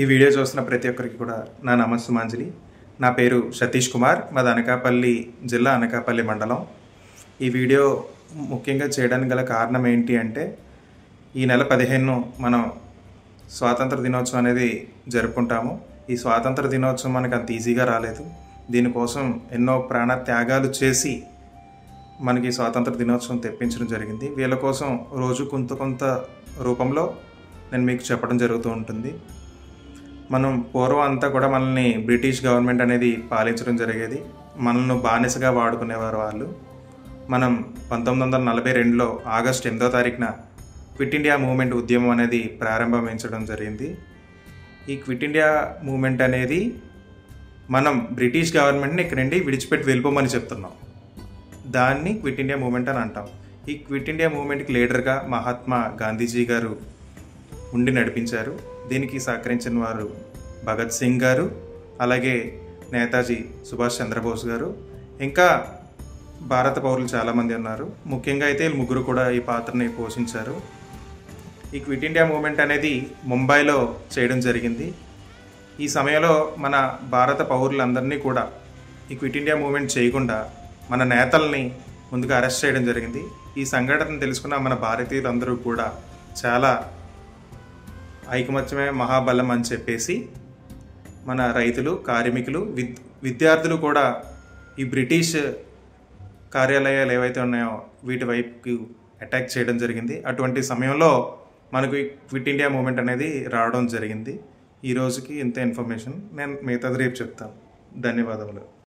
ఈ వీడియో చూస్తున్న ప్రతి ఒక్కరికి కూడా నా నమస్సుమాంజలి. నా పేరు సతీష్ కుమార్. మాది అనకాపల్లి జిల్లా, అనకాపల్లి మండలం. ఈ వీడియో ముఖ్యంగా చేయడానికి గల కారణం ఏంటి అంటే, ఈ నెల 15 మనం స్వాతంత్ర దినోత్సవం అనేది జరుపుకుంటాము. ఈ స్వాతంత్ర దినోత్సవం మనకు అంత ఈజీగా రాలేదు. దీనికోసం ఎన్నో ప్రాణ త్యాగాలు చేసి మనకి స్వాతంత్ర దినోత్సవం తెప్పించడం జరిగింది. వీళ్ళ కోసం రోజు కొంత రూపంలో నేను మీకు చెప్పడం జరుగుతూ ఉంటుంది. మనం పూర్వం అంతా కూడా మనల్ని బ్రిటిష్ గవర్నమెంట్ అనేది పాలించడం జరిగేది. మనల్ని బానిసగా వాడుకునేవారు వాళ్ళు. మనం 1942లో ఆగస్టు 8వ తారీఖున క్విట్ ఇండియా మూవ్మెంట్ ఉద్యమం అనేది ప్రారంభించడం జరిగింది. ఈ క్విట్ ఇండియా మూవ్మెంట్ అనేది మనం బ్రిటిష్ గవర్నమెంట్ని ఇక్కడి నుండి విడిచిపెట్టి వెళ్ళిపోమని చెప్తున్నాం. దాన్ని క్విట్ ఇండియా మూవ్మెంట్ అని అంటాం. ఈ క్విట్ ఇండియా మూవ్మెంట్కి లీడర్గా మహాత్మా గాంధీజీ గారు ఉండి నడిపించారు. దీనికి సహకరించిన వారు భగత్ సింగ్ గారు, అలాగే నేతాజీ సుభాష్ చంద్రబోస్ గారు, ఇంకా భారత పౌరులు చాలామంది ఉన్నారు. ముఖ్యంగా అయితే వీళ్ళు ముగ్గురు కూడా ఈ పాత్రని పోషించారు. ఈ క్విట్ ఇండియా మూవ్మెంట్ అనేది ముంబైలో చేయడం జరిగింది. ఈ సమయంలో మన భారత పౌరులందరినీ కూడా ఈ క్విట్ ఇండియా మూవ్మెంట్ చేయకుండా మన నేతల్ని ముందుగా అరెస్ట్ చేయడం జరిగింది. ఈ సంఘటన తెలుసుకున్న మన భారతీయులందరూ కూడా చాలా ఐకమత్యమే మహాబలం అని చెప్పేసి మన రైతులు, కార్మికులు, విద్యార్థులు కూడా ఈ బ్రిటిష్ కార్యాలయాలు ఏవైతే ఉన్నాయో వీటి వైపుకి అటాక్ చేయడం జరిగింది. అటువంటి సమయంలో మనకు క్విట్ ఇండియా మూవ్మెంట్ అనేది రావడం జరిగింది. ఈ రోజుకి ఇంత ఇన్ఫర్మేషన్. నేను మిగతాది రేపు చెప్తాను. ధన్యవాదములు.